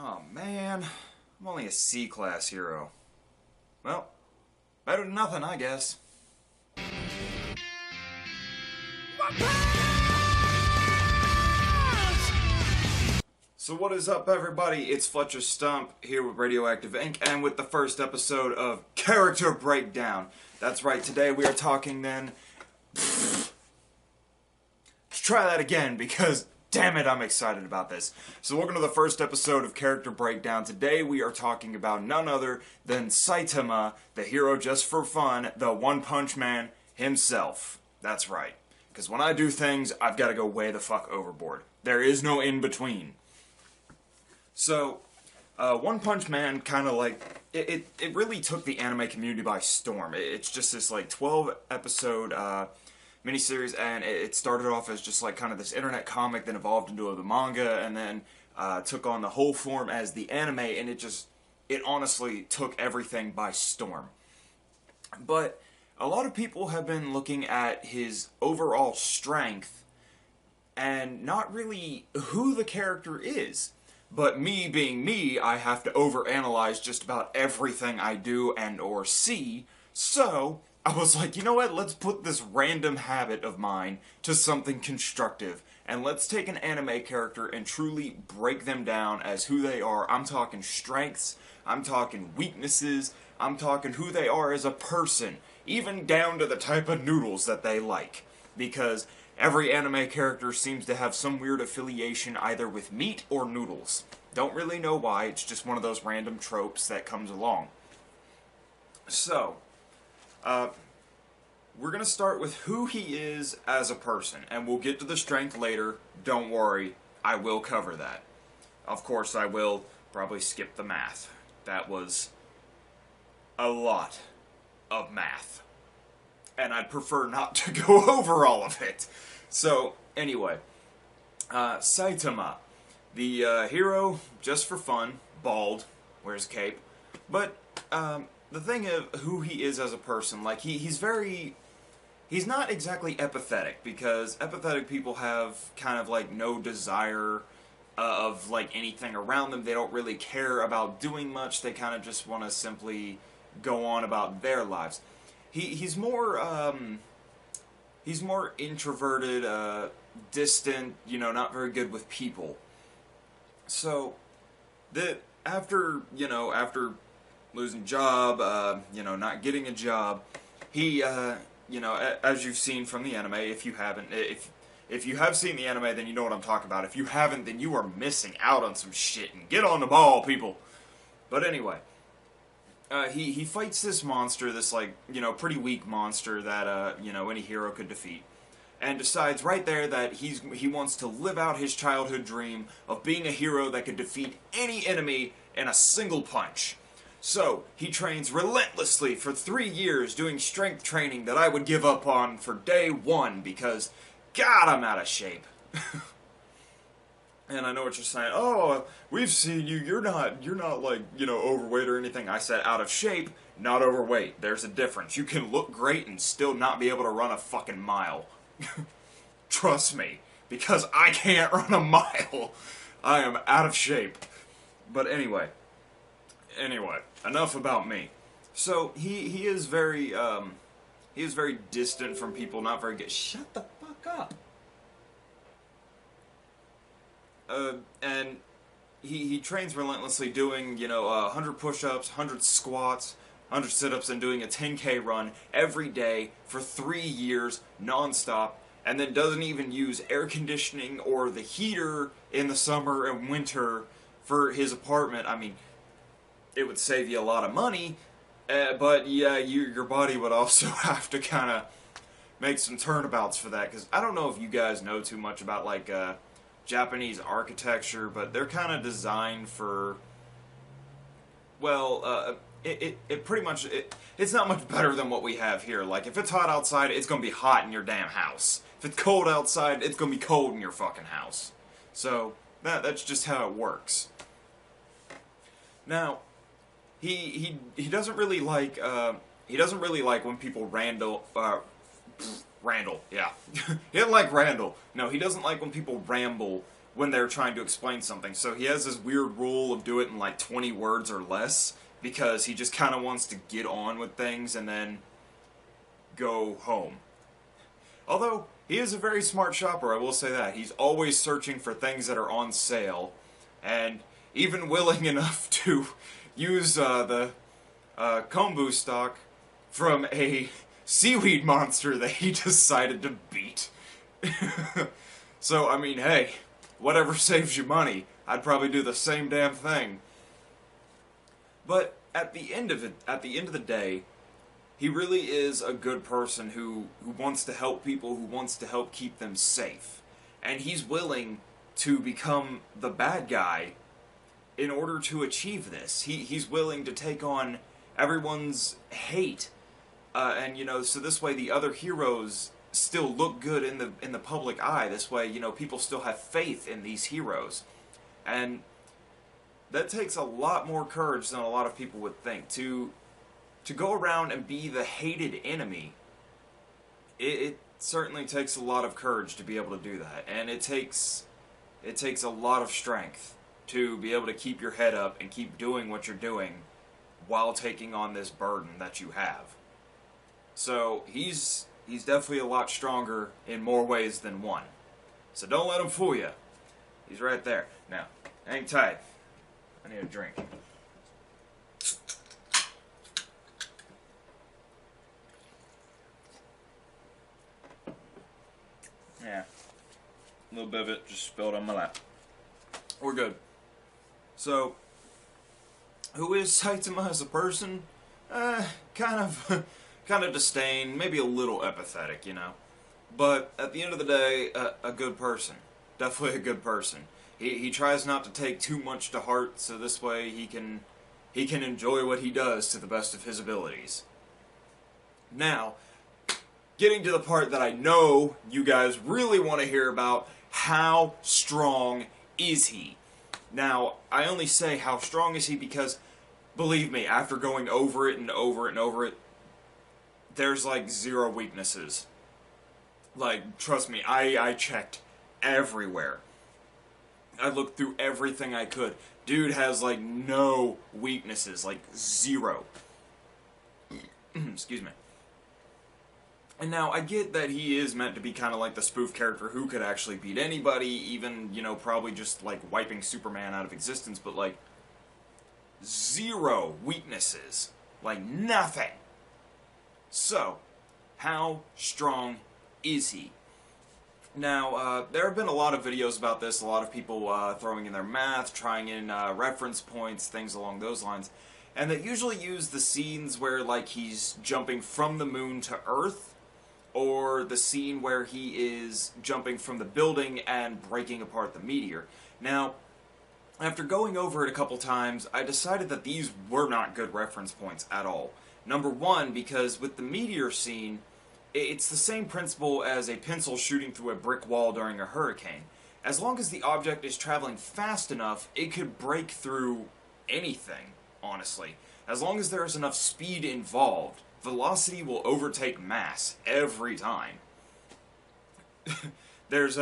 Oh man, I'm only a C-class hero. Well, better than nothing, I guess. So what is up, everybody? It's Fletcher Stump here with Radioactive Inc. and with the first episode of Character Breakdown. That's right, today we are talking then... Let's try that again because, damn it, I'm excited about this. So welcome to the first episode of Character Breakdown. Today we are talking about none other than Saitama, the hero just for fun, the One Punch Man himself. That's right. Because when I do things, I've got to go way the fuck overboard. There is no in-between. So, One Punch Man kind of like, it really took the anime community by storm. It's just this like 12 episode miniseries, and it started off as just like kind of this internet comic, then evolved into the manga, and then took on the whole form as the anime, and it honestly took everything by storm. But a lot of people have been looking at his overall strength and not really who the character is. But me being me, I have to overanalyze just about everything I do and or see, so I was like, you know what, let's put this random habit of mine to something constructive, and let's take an anime character and truly break them down as who they are. I'm talking strengths, I'm talking weaknesses, I'm talking who they are as a person, even down to the type of noodles that they like, because every anime character seems to have some weird affiliation either with meat or noodles. Don't really know why, it's just one of those random tropes that comes along. So, we're going to start with who he is as a person, and we'll get to the strength later. Don't worry, I will cover that. Of course, I will probably skip the math. That was a lot of math. And I'd prefer not to go over all of it. So, anyway, Saitama, the hero, just for fun, bald, wears a cape, but the thing of who he is as a person, like, he's not exactly empathetic, because empathetic people have kind of, like, no desire of, like, anything around them. They don't really care about doing much. They kind of just want to simply go on about their lives. He's more introverted, distant, not very good with people. So, after losing job, not getting a job, he, as you've seen from the anime, if you haven't, if you have seen the anime, then you know what I'm talking about. If you haven't, then you are missing out on some shit, and get on the ball, people. But anyway, he fights this monster, this, like, pretty weak monster that, any hero could defeat. And decides right there that he wants to live out his childhood dream of being a hero that could defeat any enemy in a single punch. So, he trains relentlessly for 3 years doing strength training that I would give up on for day 1 because, God, I'm out of shape. And I know what you're saying. Oh, we've seen you. You're not like, overweight or anything. I said out of shape, not overweight. There's a difference. You can look great and still not be able to run a fucking mile. Trust me, because I can't run a mile. I am out of shape. But anyway, enough about me. So he is very distant from people, not very good. Shut the fuck up. And he trains relentlessly doing, 100 push-ups, 100 squats, 100 sit-ups, and doing a 10K run every day for 3 years, non-stop, and then doesn't even use air conditioning or the heater in the summer and winter for his apartment. I mean, it would save you a lot of money, but yeah, your body would also have to kind of make some turnabouts for that, because I don't know if you guys know too much about, like, Japanese architecture, but they're kind of designed for, well, it pretty much, it's not much better than what we have here. Like, if it's hot outside, it's going to be hot in your damn house. If it's cold outside, it's going to be cold in your fucking house. So, that's just how it works. Now, he doesn't really like, when people Randall, yeah. He doesn't like Randall. No, he doesn't like when people ramble when they're trying to explain something. So he has this weird rule of do it in like 20 words or less, because he just kind of wants to get on with things and then go home. Although, he is a very smart shopper, I will say that. He's always searching for things that are on sale, and even willing enough to use the kombu stock from a seaweed monster that he decided to beat. So, I mean, hey, whatever saves you money, I'd probably do the same damn thing. But at the end of the day, he really is a good person who wants to help people, who wants to help keep them safe. And he's willing to become the bad guy in order to achieve this. He's willing to take on everyone's hate. And, you know, so this way the other heroes still look good in the public eye. This way, you know, people still have faith in these heroes. And that takes a lot more courage than a lot of people would think. To go around and be the hated enemy, it certainly takes a lot of courage to be able to do that. And it takes a lot of strength to be able to keep your head up and keep doing what you're doing while taking on this burden that you have. So he's definitely a lot stronger in more ways than one. So don't let him fool you. He's right there. Now, hang tight. I need a drink. Yeah. A little bit of it just spilled on my lap. We're good. So, who is Saitama as a person? Kind of disdain, maybe a little apathetic, you know. But at the end of the day, a good person. Definitely a good person. He tries not to take too much to heart, so this way he can enjoy what he does to the best of his abilities. Now, getting to the part that I know you guys really want to hear about, how strong is he? Now, I only say how strong is he because, believe me, after going over it and over it and over it, there's like zero weaknesses. Like, trust me, I checked everywhere. I looked through everything I could. Dude has like no weaknesses, like zero. Excuse me. And now, I get that he is meant to be kind of like the spoof character who could actually beat anybody, even, you know, probably just, like, wiping Superman out of existence, but, like, zero weaknesses. Like, nothing. So, how strong is he? Now, there have been a lot of videos about this, a lot of people throwing in their math, trying in reference points, things along those lines, and they usually use the scenes where, like, he's jumping from the moon to Earth, or the scene where he is jumping from the building and breaking apart the meteor. Now, after going over it a couple times, I decided that these were not good reference points at all. Number one, because with the meteor scene, it's the same principle as a pencil shooting through a brick wall during a hurricane. As long as the object is traveling fast enough, it could break through anything, honestly. As long as there is enough speed involved, velocity will overtake mass every time. There's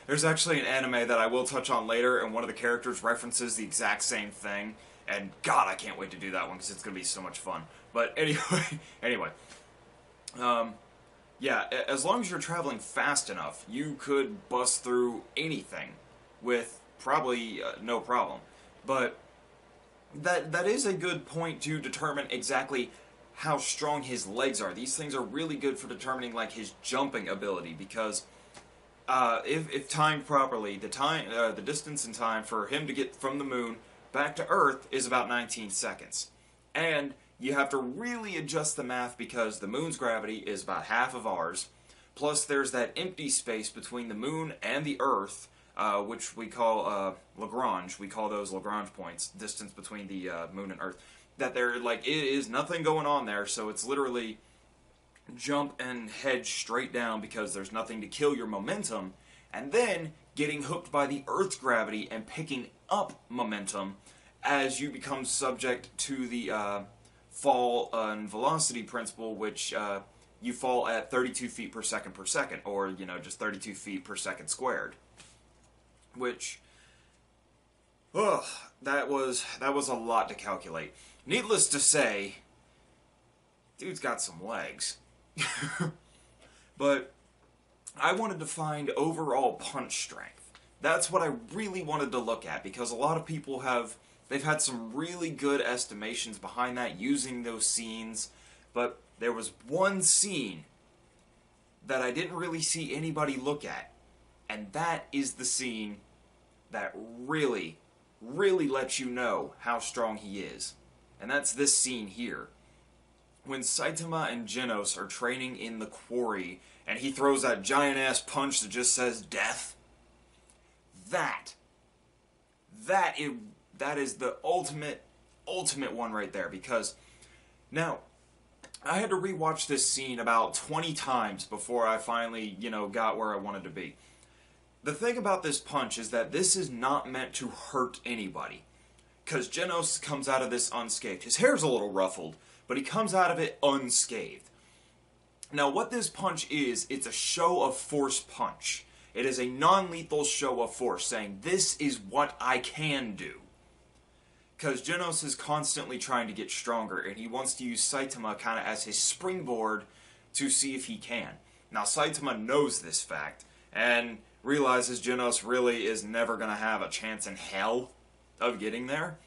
there's actually an anime that I will touch on later, and one of the characters references the exact same thing, and God, I can't wait to do that one, because it's going to be so much fun. But anyway, yeah, as long as you're traveling fast enough, you could bust through anything with probably no problem. But that is a good point to determine exactly how strong his legs are. These things are really good for determining, like, his jumping ability, because if timed properly, the distance and time for him to get from the moon back to Earth is about 19 seconds. And you have to really adjust the math because the moon's gravity is about half of ours, plus there's that empty space between the moon and the Earth, which we call Lagrange. We call those Lagrange points, distance between the moon and Earth. That there, like, it is nothing going on there, so it's literally jump and head straight down because there's nothing to kill your momentum, and then getting hooked by the Earth's gravity and picking up momentum as you become subject to the fall and velocity principle, which you fall at 32 feet per second, or, you know, just 32 feet per second squared. which, ugh, that was a lot to calculate. Needless to say, dude's got some legs. But I wanted to find overall punch strength. That's what I really wanted to look at, because a lot of people they've had some really good estimations behind that using those scenes, but there was one scene that I didn't really see anybody look at, and that is the scene that really, really lets you know how strong he is. And that's this scene here. When Saitama and Genos are training in the quarry, and he throws that giant-ass punch that just says death, that is the ultimate one right there, because now, I had to rewatch this scene about 20 times before I finally, got where I wanted to be. The thing about this punch is that this is not meant to hurt anybody, because Genos comes out of this unscathed. His hair's a little ruffled, but he comes out of it unscathed. Now, what this punch is, it's a show of force punch. It is a non-lethal show of force, saying, this is what I can do. Because Genos is constantly trying to get stronger, and he wants to use Saitama kind of as his springboard to see if he can. Now, Saitama knows this fact, and realizes Genos really is never going to have a chance in hell of getting there.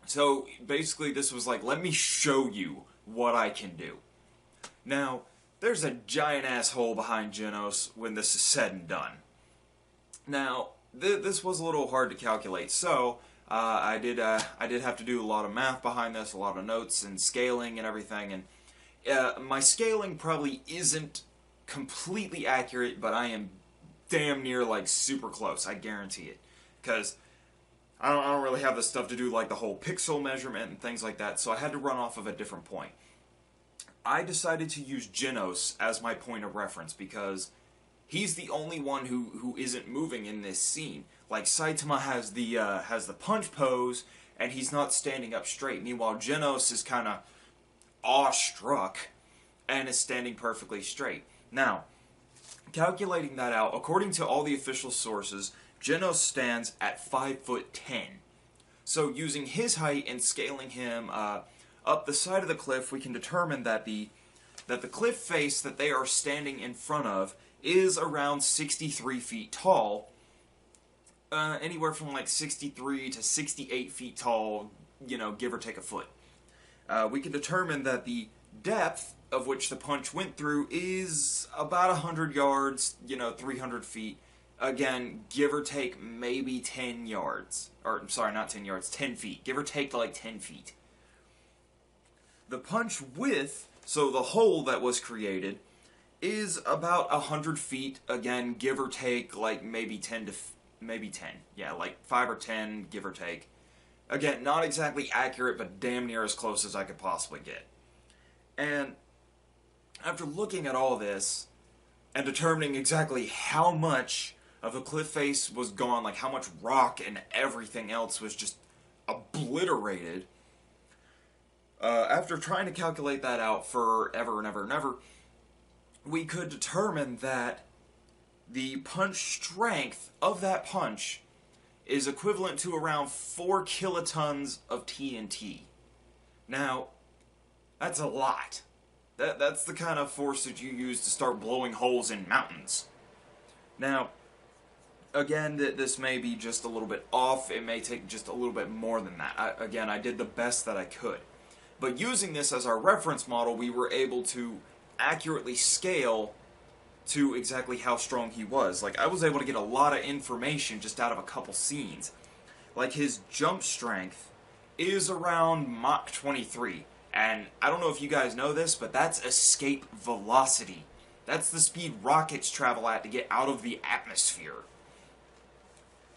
So, basically, this was like, let me show you what I can do. Now, there's a giant asshole behind Genos when this is said and done. Now, this was a little hard to calculate, so I did have to do a lot of math behind this, a lot of notes and scaling and everything, and my scaling probably isn't completely accurate, but I am damn near like super close, I guarantee it, because I don't really have the stuff to do like the whole pixel measurement and things like that, so I had to run off of a different point. I decided to use Genos as my point of reference because he's the only one who isn't moving in this scene. Like, Saitama has the punch pose, and he's not standing up straight. Meanwhile, Genos is kind of awestruck and is standing perfectly straight. Now, calculating that out, according to all the official sources, Genos stands at 5'10". So, using his height and scaling him up the side of the cliff, we can determine that the cliff face that they are standing in front of is around 63 feet tall, anywhere from like 63 to 68 feet tall, give or take a foot. We can determine that the depth of which the punch went through is about 100 yards, 300 feet. Again, give or take maybe 10 yards. Or, sorry, not 10 yards, 10 feet. Give or take like 10 feet. The punch width, so the hole that was created, is about 100 feet, again, give or take, like maybe 10. Yeah, like 5 or 10, give or take. Again, not exactly accurate, but damn near as close as I could possibly get. And after looking at all this, and determining exactly how much of the cliff face was gone, like how much rock and everything else was just obliterated, after trying to calculate that out forever and ever and ever, we could determine that the punch strength of that punch is equivalent to around 4 kilotons of TNT. Now, that's a lot. That's the kind of force that you use to start blowing holes in mountains. Now, again, this may be just a little bit off. It may take just a little bit more than that. I did the best that I could. But using this as our reference model, we were able to accurately scale to exactly how strong he was. Like, I was able to get a lot of information just out of a couple scenes. Like, his jump strength is around Mach 23. And I don't know if you guys know this, but that's escape velocity. That's the speed rockets travel at to get out of the atmosphere.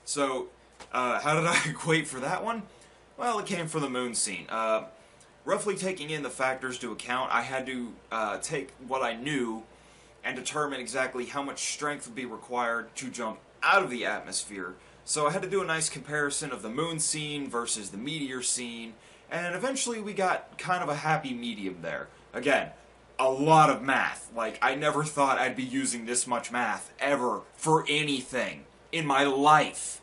So, how did I equate for that one? Well, it came from the moon scene. Roughly taking in the factors to account, I had to take what I knew and determine exactly how much strength would be required to jump out of the atmosphere. So I had to do a nice comparison of the moon scene versus the meteor scene, and eventually we got kind of a happy medium there. Again, a lot of math. Like, I never thought I'd be using this much math ever for anything. in my life.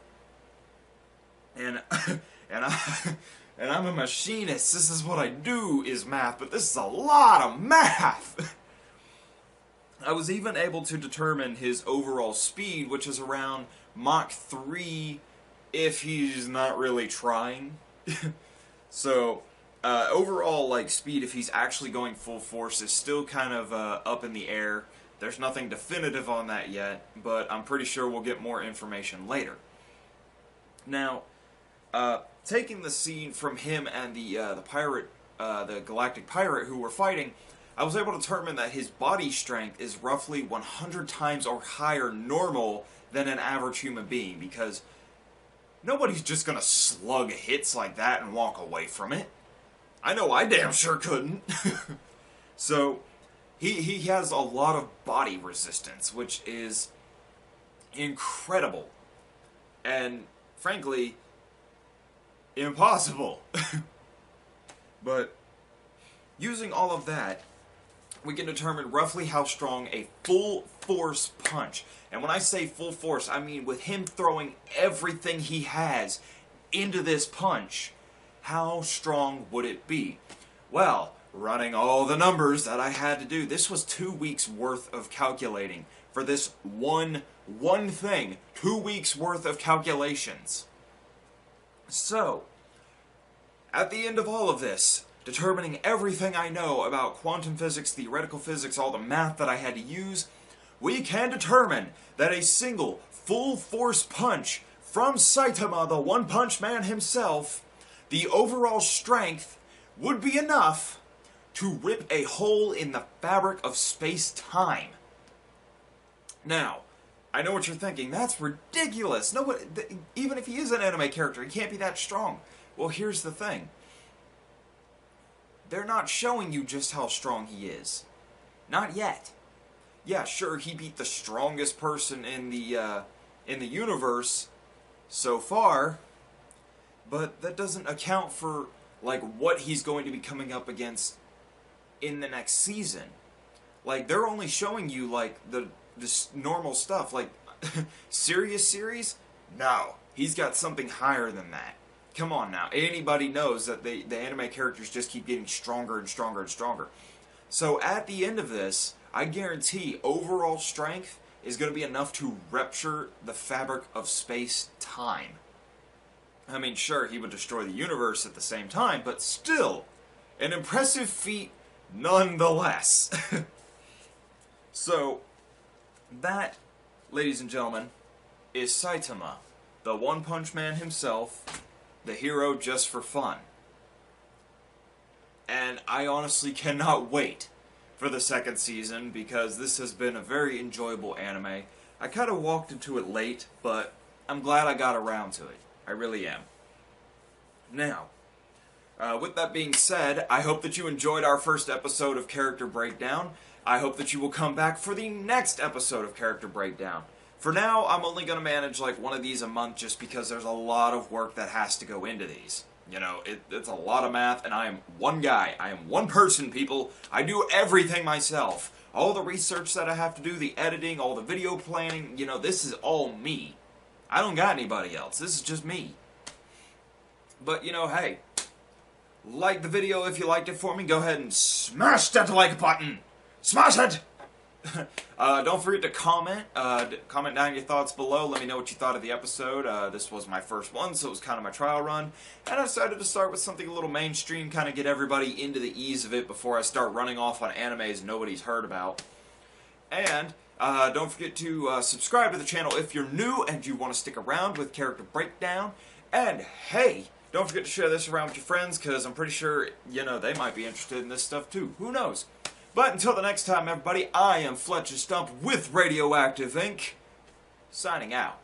And and I'm a machinist. This is what I do, is math, but this is a lot of math. I was even able to determine his overall speed, which is around Mach 3 if he's not really trying. So, overall, like, speed, if he's actually going full force, is still kind of up in the air. There's nothing definitive on that yet, but I'm pretty sure we'll get more information later. Now, taking the scene from him and the pirate, the galactic pirate who were fighting, I was able to determine that his body strength is roughly 100 times or higher normal than an average human being, because nobody's just gonna slug hits like that and walk away from it. I know I damn sure couldn't. So, he has a lot of body resistance, which is incredible. And, frankly, impossible. But, using all of that, we can determine roughly how strong a full force punch, and when I say full force, I mean with him throwing everything he has into this punch, how strong would it be? Well, running all the numbers that I had to do, this was 2 weeks worth of calculating for this one thing. 2 weeks worth of calculations. So, at the end of all of this, determining everything I know about quantum physics, theoretical physics, all the math that I had to use, we can determine that a single full-force punch from Saitama, the One Punch Man himself, the overall strength would be enough to rip a hole in the fabric of space-time. Now, I know what you're thinking, that's ridiculous. No, even if he is an anime character, he can't be that strong. Well, here's the thing. They're not showing you just how strong he is. Not yet. Yeah, sure, he beat the strongest person in the universe so far, but that doesn't account for, like, what he's going to be coming up against in the next season. Like, they're only showing you, like, this normal stuff. Like, serious series? No. He's got something higher than that. Come on now. Anybody knows that the anime characters just keep getting stronger and stronger and stronger. So at the end of this, I guarantee overall strength is going to be enough to rupture the fabric of space-time. I mean, sure, he would destroy the universe at the same time, but still, an impressive feat nonetheless. So, that, ladies and gentlemen, is Saitama, the One Punch Man himself, the hero just for fun. And I honestly cannot wait for the second season, because this has been a very enjoyable anime. I kind of walked into it late, but I'm glad I got around to it. I really am. Now, with that being said, I hope that you enjoyed our first episode of Character Breakdown. I hope that you will come back for the next episode of Character Breakdown. For now, I'm only going to manage like one of these a month just because there's a lot of work that has to go into these. You know, it's a lot of math, and I am one guy. I am one person, people. I do everything myself. All the research that I have to do, the editing, all the video planning, you know, this is all me. I don't got anybody else. This is just me. But, you know, hey, like the video if you liked it for me. Go ahead and smash that like button. Smash it! Don't forget to comment. Comment down your thoughts below. Let me know what you thought of the episode. This was my first one, so it was kind of my trial run. And I decided to start with something a little mainstream, kind of get everybody into the ease of it before I start running off on animes nobody's heard about. And don't forget to subscribe to the channel if you're new and you want to stick around with Character Breakdown. And hey, don't forget to share this around with your friends, because I'm pretty sure, you know, they might be interested in this stuff too. Who knows? But until the next time, everybody, I am Fletcher Stump with Radioactive Inc., signing out.